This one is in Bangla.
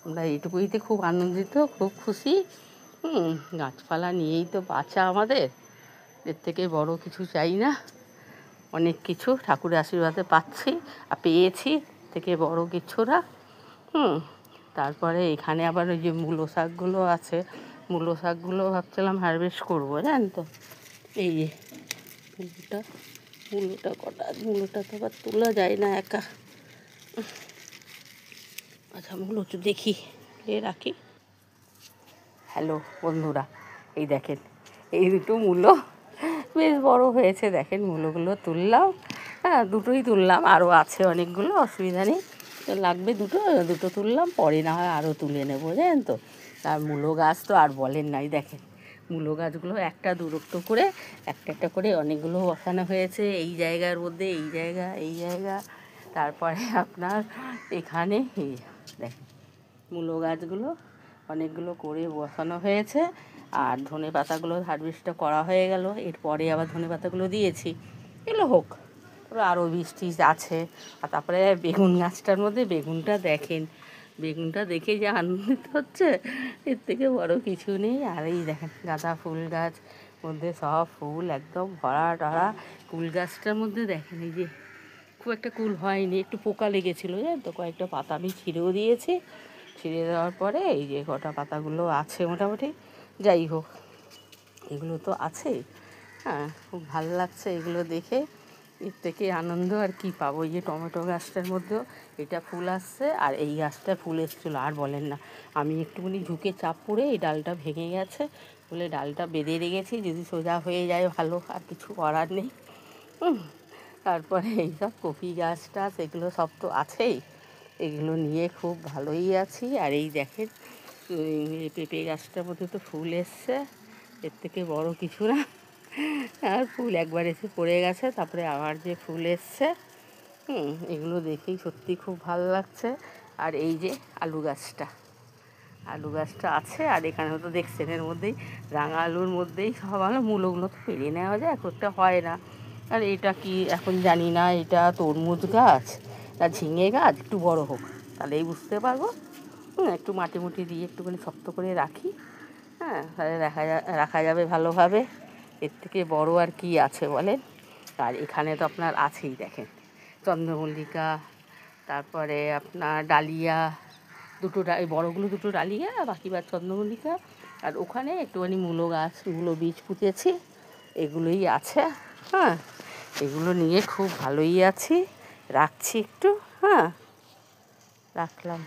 আমরা এইটুকুইতে খুব আনন্দিত, খুব খুশি। গাছপালা নিয়েই তো বাঁচা আমাদের, এর থেকে বড় কিছু চাই না। অনেক কিছু ঠাকুরের আশীর্বাদে পাচ্ছি আর পেয়েছি, থেকে বড় কিছু না। তারপরে এখানে আবার ওই যে মূলো শাকগুলো আছে, মূলো শাকগুলো ভাবছিলাম হারভেস্ট করবো, জানেন তো। এই যে মূলোটা তো আবার তোলা যায় না একা। আচ্ছা, মূলো একটু দেখি, রাখি। হ্যালো বন্ধুরা, এই দেখেন এই দুটো মূলো বেশ বড় হয়েছে, দেখেন মূলোগুলো তুললাম। হ্যাঁ, দুটোই তুললাম, আরও আছে অনেকগুলো, অসুবিধা নেই। তো লাগবে দুটো, দুটো তুললাম, পরে না হয় আরও তুলে নেবো, জানেন তো। আর মূলো গাছ তো আর বলেন নাই, দেখেন মূলো গাছগুলো একটা দূরত্ব করে একটা একটা করে অনেকগুলো বসানো হয়েছে, এই জায়গার মধ্যে, এই জায়গা। তারপরে আপনার এখানে এই দেখেন মূলো গাছগুলো অনেকগুলো করে বসানো হয়েছে। আর ধনে পাতাগুলো হারভেস্টটা করা হয়ে গেল, এরপরে আবার ধনে পাতাগুলো দিয়েছি, এগুলো হোক। তারপরে আরও বৃষ্টি আছে। আর তারপরে বেগুন গাছটার মধ্যে বেগুনটা দেখেন, বেগুনটা দেখে যে আনন্দিত হচ্ছে, এর থেকে বড় কিছু নেই। আর এই দেখেন গাঁদা ফুল গাছ মধ্যে সব ফুল একদম ভরা টরা। কুল গাছটার মধ্যে দেখেন এই যে খুব একটা কুল হয়নি, একটু পোকা লেগেছিলো, জানেন তো। কয়েকটা পাতা আমি ছিঁড়েও দিয়েছি, ছিঁড়ে দেওয়ার পরে এই যে কটা পাতাগুলো আছে মোটামুটি। যাই হোক, এগুলো তো আছেই। হ্যাঁ, খুব ভালো লাগছে এগুলো দেখে, এর থেকে আনন্দ আর কি পাবো। এই যে টমেটো গাছটার মধ্যেও এটা ফুল আসছে, আর এই গাছটা ফুল এসেছিলো, আর বলেন না। আমি একটুখানি ঝুঁকে চাপ পড়ে এই ডালটা ভেঙে গেছে বলে ডালটা বেঁধে রেখেছি, যদি সোজা হয়ে যায় ভালো, আর কিছু করার নেই। তারপরে এইসব কপি গাছ টাছ এগুলো সব তো আছেই, এগুলো নিয়ে খুব ভালোই আছি। আর এই দেখেন পেঁপে গাছটার মধ্যে তো ফুল এসছে, এর থেকে বড় কিছু না। আর ফুল একবার এসে পড়ে গেছে, তারপরে আবার যে ফুল এসছে, এগুলো দেখেই সত্যি খুব ভালো লাগছে। আর এই যে আলু গাছটা আছে, আর এখানেও তো দেখছেন এর মধ্যেই রাঙা আলুর মধ্যেই সব আলো, মূলগুলো তো পেরে নেওয়া যায়, একটা হয় না। আর এটা কি এখন জানি না, এটা তরমুজ গাছ না ঝিঙে গাছ, একটু বড় হোক তাহলেই বুঝতে পারবো। একটু মাটি দিয়ে একটুখানি শক্ত করে রাখি, হ্যাঁ, তাহলে রাখা যাবে ভালোভাবে। এর থেকে বড় আর কি আছে বলেন। আর এখানে তো আপনার আছেই, দেখেন চন্দ্রমল্লিকা, তারপরে আপনার ডালিয়া, দুটো বড়গুলো দুটো ডালিয়া, বাকি বা চন্দ্রমল্লিকা। আর ওখানে একটুখানি মূলো বীজ পুঁতেছি, এগুলোই আছে। হ্যাঁ, এগুলো নিয়ে খুব ভালোই আছি। রাখছি একটু, হ্যাঁ, রাখলাম।